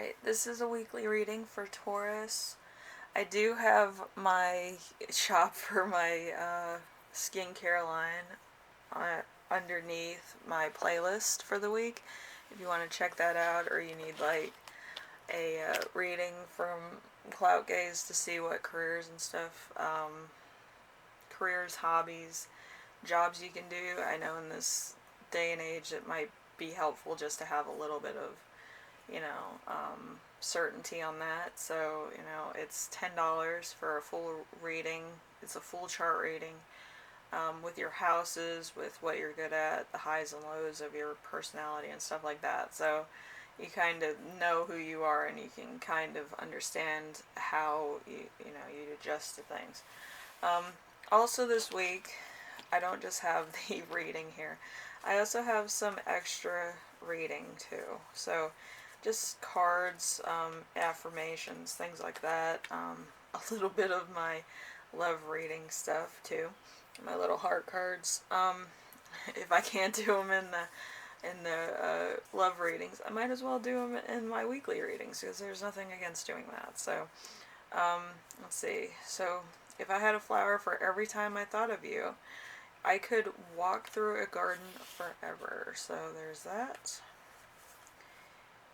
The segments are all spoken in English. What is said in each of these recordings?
Alright, this is a weekly reading for Taurus. I do have my shop for my skincare line underneath my playlist for the week. If you want to check that out, or you need like a reading from Clout Gaze to see what careers and stuff, careers, hobbies, jobs you can do. I know in this day and age it might be helpful just to have a little bit of certainty on that. So, it's $10 for a full reading. It's a full chart reading with your houses, with what you're good at, the highs and lows of your personality and stuff like that. So you kind of know who you are, and you can kind of understand how you adjust to things. Also this week, I don't just have the reading here. I also have some extra reading too. So just cards, affirmations, things like that. A little bit of my love reading stuff too. My little heart cards. If I can't do them in the love readings, I might as well do them in my weekly readings, because there's nothing against doing that. So let's see. So if I had a flower for every time I thought of you, I could walk through a garden forever. So there's that.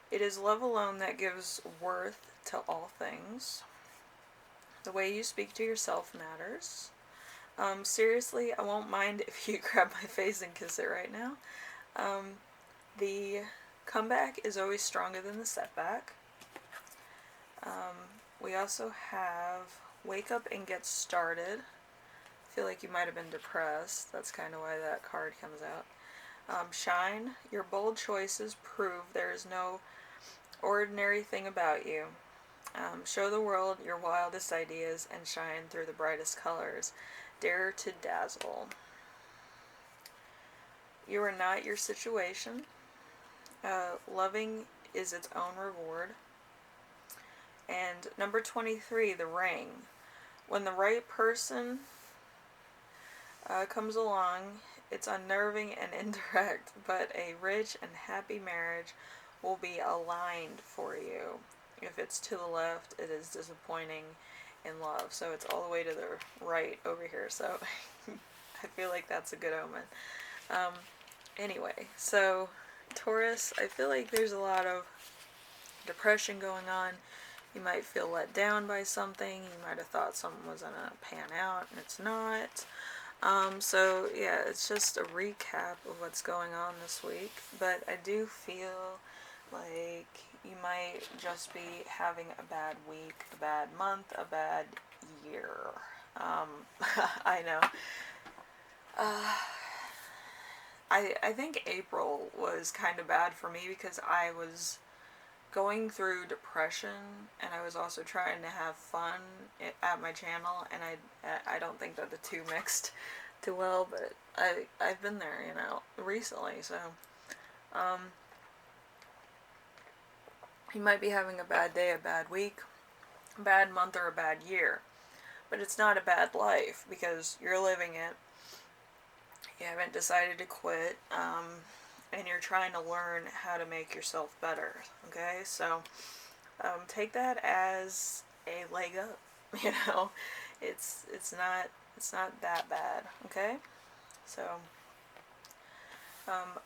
It is love alone that gives worth to all things. The way you speak to yourself matters. Seriously, I won't mind if you grab my face and kiss it right now. The comeback is always stronger than the setback. We also have wake up and get started. I feel like you might have been depressed. That's kind of why that card comes out. Shine. Your bold choices prove there is no ordinary thing about you. Show the world your wildest ideas and shine through the brightest colors. Dare to dazzle. You are not your situation. Loving is its own reward. And number 23, the ring. When the right person comes along, it's unnerving and indirect, but a rich and happy marriage will be aligned for you. If it's to the left, it is disappointing in love. So it's all the way to the right over here. So I feel like that's a good omen. Anyway, so Taurus, I feel like there's a lot of depression going on. You might feel let down by something. You might have thought something was going to pan out, and it's not. So yeah, it's just a recap of what's going on this week. But I do feel like you might just be having a bad week, a bad month, a bad year. I know. I think April was kind of bad for me because I was going through depression, and I was also trying to have fun at my channel, and I don't think that the two mixed too well, but I've been there, recently, so you might be having a bad day, a bad week, a bad month, or a bad year, but it's not a bad life because you're living it. You haven't decided to quit, and you're trying to learn how to make yourself better, okay? So take that as a leg up. It's not that bad, okay? So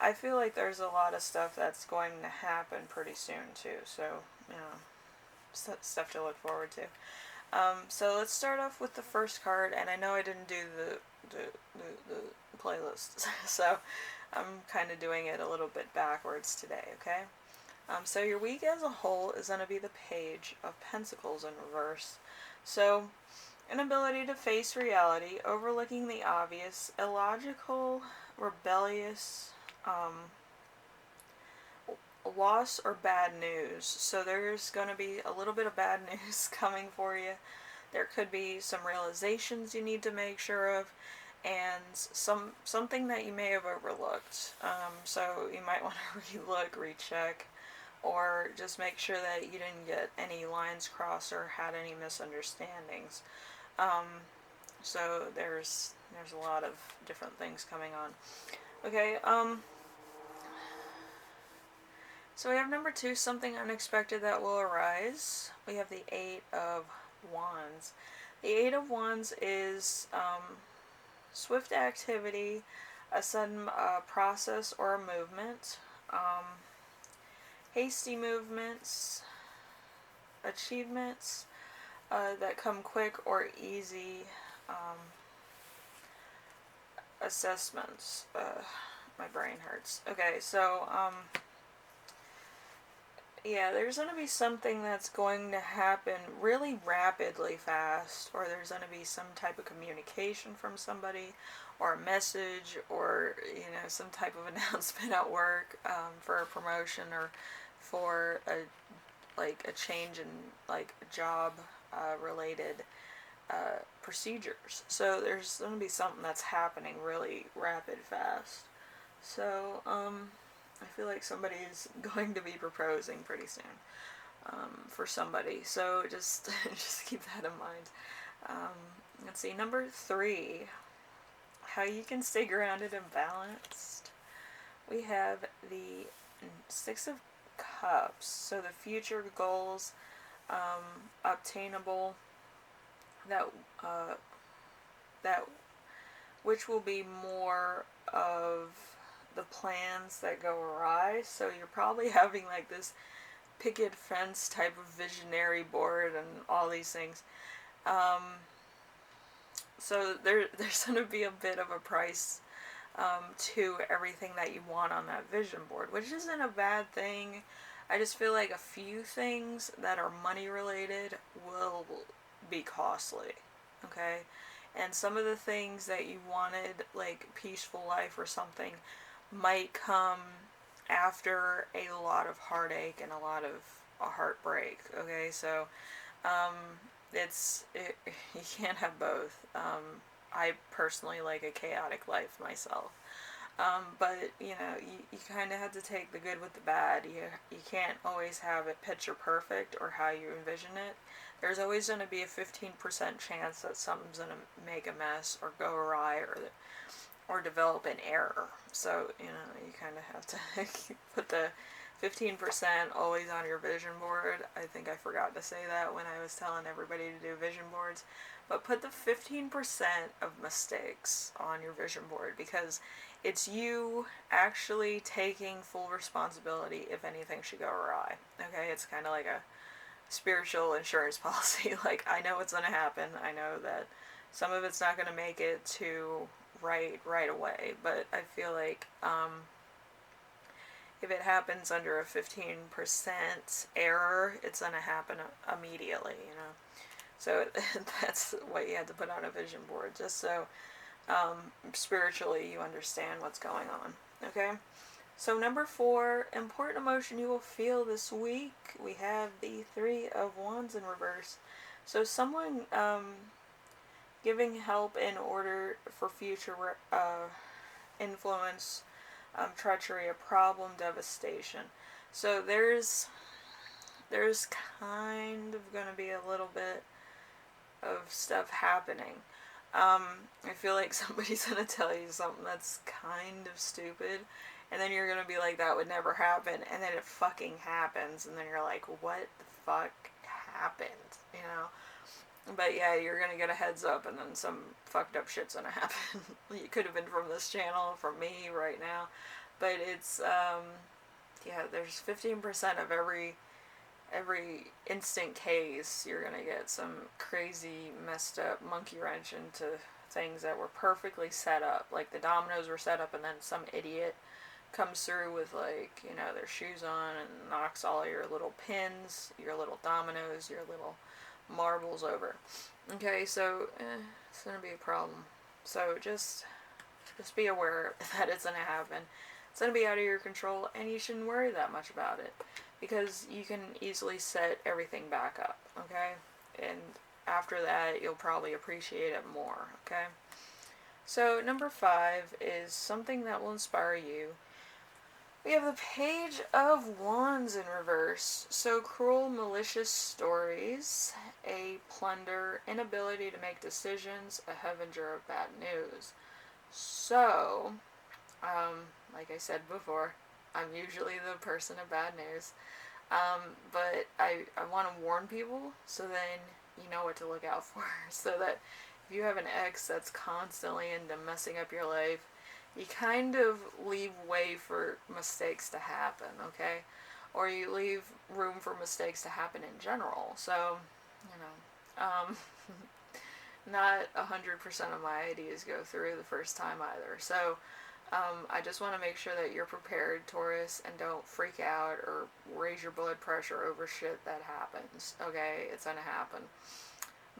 I feel like there's a lot of stuff that's going to happen pretty soon too, so stuff to look forward to. So let's start off with the first card, and I know I didn't do the playlist, so I'm kind of doing it a little bit backwards today, okay? So your week as a whole is going to be the Page of Pentacles in reverse. So, inability to face reality, overlooking the obvious, illogical, rebellious, loss or bad news. So there's going to be a little bit of bad news coming for you. There could be some realizations you need to make sure of, and something that you may have overlooked. So you might want to relook, recheck, or just make sure that you didn't get any lines crossed or had any misunderstandings. So there's a lot of different things coming on. Okay, So we have number 2, something unexpected that will arise. We have the 8 of Wands. The 8 of Wands is swift activity, a sudden process or a movement, hasty movements, achievements that come quick or easy, assessments. My brain hurts. Okay, so yeah, there's going to be something that's going to happen really rapidly fast, or there's going to be some type of communication from somebody, or a message, or, you know, some type of announcement at work for a promotion, or for a change in, like, job related procedures. So there's going to be something that's happening really rapid fast. So, I feel like somebody's going to be proposing pretty soon for somebody. So just keep that in mind. Let's see, number 3, how you can stay grounded and balanced. We have the 6 of Cups. So the future goals, obtainable, that which will be more of the plans that go awry. So you're probably having like this picket fence type of visionary board and all these things. So there's going to be a bit of a price to everything that you want on that vision board, which isn't a bad thing. I just feel like a few things that are money related will be costly. Okay? And some of the things that you wanted, like peaceful life or something, might come after a lot of heartache and a lot of heartbreak. Okay, so you can't have both. I personally like a chaotic life myself, but you know, you kind of have to take the good with the bad. You can't always have it picture perfect or how you envision it. There's always going to be a 15% chance that something's going to make a mess or go awry or develop an error. So, you know, you kind of have to put the 15% always on your vision board. I think I forgot to say that when I was telling everybody to do vision boards. But put the 15% of mistakes on your vision board, because it's you actually taking full responsibility if anything should go awry. Okay, it's kind of like a spiritual insurance policy. Like, I know what's going to happen. I know that some of it's not going to make it to right away, but I feel like if it happens under a 15% error, it's going to happen immediately, you know. So that's what you had to put on a vision board, just so spiritually you understand what's going on. Okay? So number 4, important emotion you will feel this week. We have the 3 of Wands in reverse. So someone giving help in order for future influence, treachery, a problem, devastation. So there's kind of going to be a little bit of stuff happening. I feel like somebody's going to tell you something that's kind of stupid, and then you're going to be like, that would never happen, and then it fucking happens, and then you're like, what the fuck happened, you know? But yeah, you're going to get a heads up, and then some fucked up shit's going to happen. It could have been from this channel, from me right now, but it's, yeah, there's 15% of every instant case. You're gonna get some crazy messed up monkey wrench into things that were perfectly set up, like the dominoes were set up, and then some idiot comes through with, like, you know, their shoes on and knocks all your little pins, your little dominoes, your little marbles over. Okay, so it's gonna be a problem. So just be aware that it's gonna happen. It's gonna be out of your control, and you shouldn't worry that much about it, because you can easily set everything back up, okay? And after that, you'll probably appreciate it more, okay? So number 5 is something that will inspire you. We have the Page of Wands in reverse. So cruel, malicious stories, a plunder, inability to make decisions, a harbinger of bad news. So, like I said before, I'm usually the person of bad news. But I want to warn people so then you know what to look out for. So that if you have an ex that's constantly into messing up your life, you kind of leave way for mistakes to happen, okay? Or you leave room for mistakes to happen in general. So, you know, not 100% of my ideas go through the first time either. So, I just want to make sure that you're prepared, Taurus, and don't freak out or raise your blood pressure over shit that happens. Okay, it's gonna happen.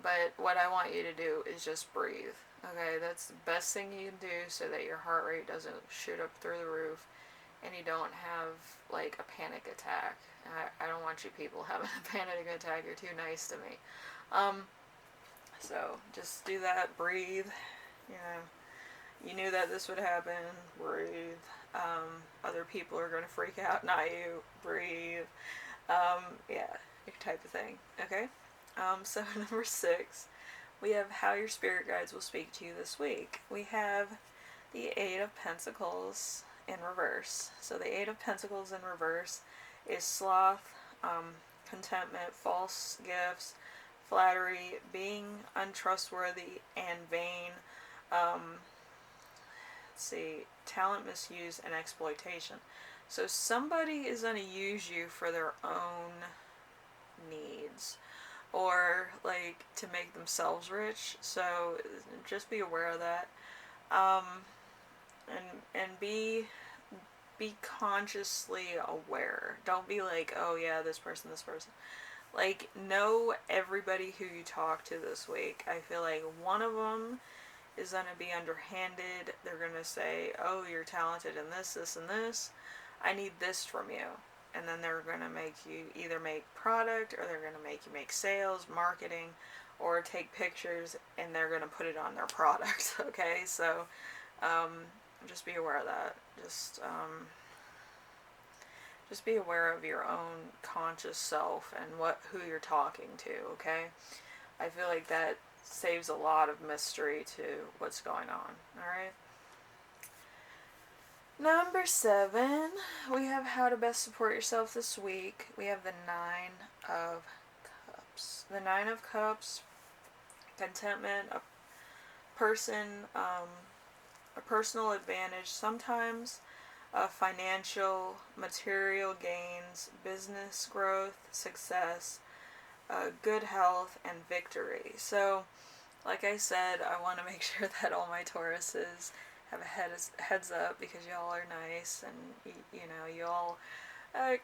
But what I want you to do is just breathe. Okay, that's the best thing you can do so that your heart rate doesn't shoot up through the roof and you don't have like a panic attack. I don't want you people having a panic attack. You're too nice to me. Um, so just do that. Breathe. You know, you knew that this would happen. Breathe. Other people are going to freak out, not you. Breathe. Yeah, type of thing. Okay? So, number 6, we have how your spirit guides will speak to you this week. We have the Eight of Pentacles in reverse. So, the Eight of Pentacles in reverse is sloth, contentment, false gifts, flattery, being untrustworthy and vain. See, talent misuse and exploitation. So somebody is going to use you for their own needs or like to make themselves rich. So just be aware of that. And be consciously aware. Don't be like, oh yeah, this person. Like, know everybody who you talk to this week. I feel like one of them is going to be underhanded. They're going to say, oh, you're talented in this, this, and this. I need this from you. And then they're going to make you either make product or they're going to make you make sales, marketing, or take pictures and they're going to put it on their product. Okay, so just be aware of that. Just be aware of your own conscious self and who you're talking to, okay? I feel like that saves a lot of mystery to what's going on, alright? Number 7, we have how to best support yourself this week. We have the 9 of Cups. The 9 of Cups, contentment, a personal advantage, sometimes financial, material gains, business growth, success, good health, and victory. So, like I said, I want to make sure that all my Tauruses have a heads up because y'all are nice and you know you all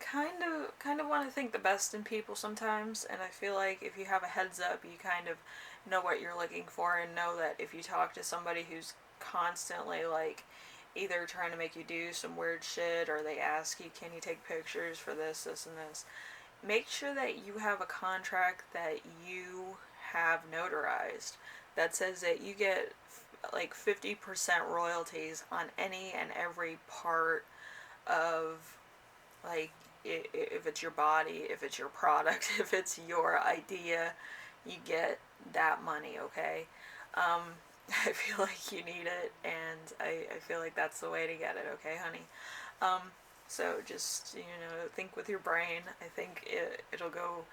kind of want to think the best in people sometimes. And I feel like if you have a heads up, you kind of know what you're looking for and know that if you talk to somebody who's constantly like either trying to make you do some weird shit or they ask you, can you take pictures for this, this, and this, make sure that you have a contract that you have notarized that says that you get like 50% royalties on any and every part of, like, if it's your body, if it's your product, if it's your idea, you get that money, okay? I feel like you need it, and I feel like that's the way to get it, okay, honey? So just, you know, think with your brain. I think it'll go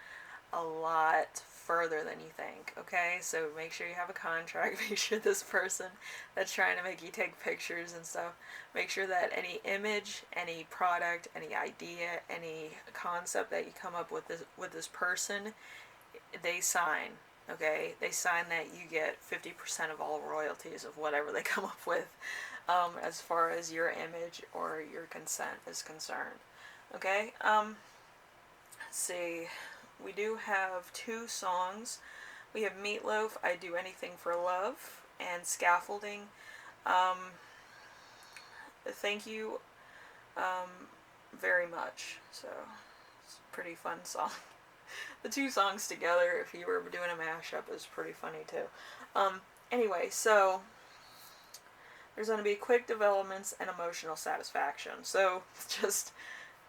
a lot further than you think, okay? So make sure you have a contract. Make sure this person that's trying to make you take pictures and stuff, make sure that any image, any product, any idea, any concept that you come up with this person, they sign. Okay, they sign that you get 50% of all royalties of whatever they come up with, as far as your image or your consent is concerned. Okay, let's see. We do have 2 songs. We have Meatloaf, I Do Anything for Love, and Scaffolding. Thank you very much. So, it's a pretty fun song. The 2 songs together, if you were doing a mashup, is pretty funny too. Anyway, so there's going to be quick developments and emotional satisfaction. So just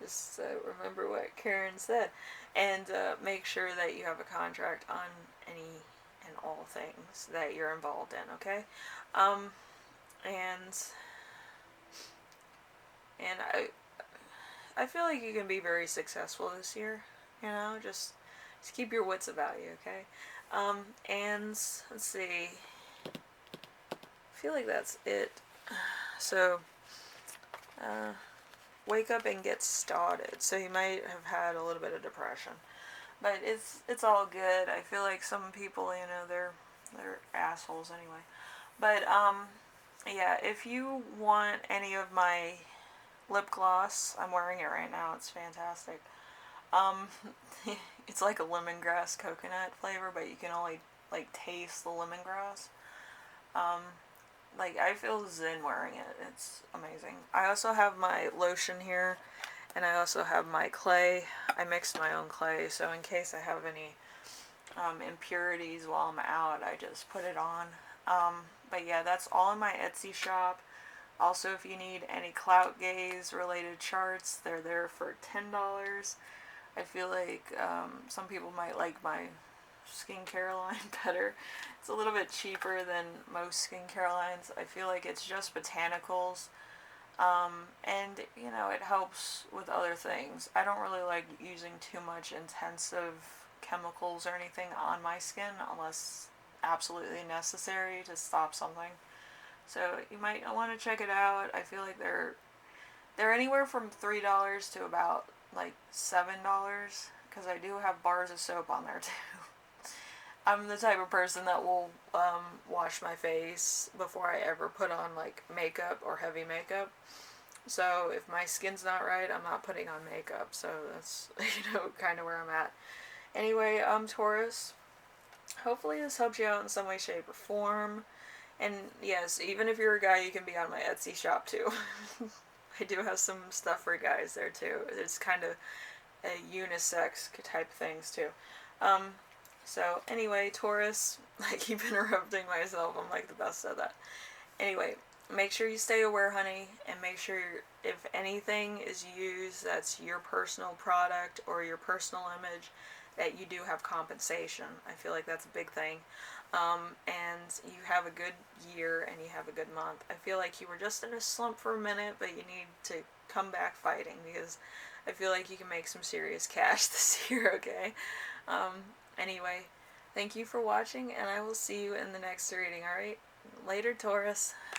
remember what Karen said, and make sure that you have a contract on any and all things that you're involved in. Okay, and I feel like you can be very successful this year. You know, just keep your wits about you, okay? And let's see. I feel like that's it. So, uh, wake up and get started. So you might have had a little bit of depression, but it's all good. I feel like some people, you know, they're assholes anyway. But yeah, if you want any of my lip gloss, I'm wearing it right now. It's fantastic. Um, it's like a lemongrass coconut flavor, but you can only like taste the lemongrass. Um, like I feel zen wearing it. It's amazing. I also have my lotion here, and I also have my clay. I mixed my own clay, so in case I have any impurities while I'm out, I just put it on. But yeah, that's all in my Etsy shop. Also, if you need any Clout Gaze related charts, they're there for $10. I feel like some people might like my skincare line better. It's a little bit cheaper than most skincare lines. I feel like it's just botanicals. And, you know, it helps with other things. I don't really like using too much intensive chemicals or anything on my skin unless absolutely necessary to stop something. So you might want to check it out. I feel like they're anywhere from $3 to about like $7 because I do have bars of soap on there too. I'm the type of person that will wash my face before I ever put on like makeup or heavy makeup. So if my skin's not right, I'm not putting on makeup. So that's, you know, kind of where I'm at. Anyway, Taurus, hopefully this helps you out in some way, shape, or form. And yes, even if you're a guy, you can be on my Etsy shop too. I do have some stuff for guys there too. It's kind of a unisex type things too. Um, so anyway, Taurus, I keep interrupting myself. I'm like the best at that. Anyway, make sure you stay aware, honey, and make sure if anything is used that's your personal product or your personal image, that you do have compensation. I feel like that's a big thing. And you have a good year and you have a good month. I feel like you were just in a slump for a minute, but you need to come back fighting because I feel like you can make some serious cash this year, okay? Anyway, thank you for watching, and I will see you in the next reading, alright? Later, Taurus.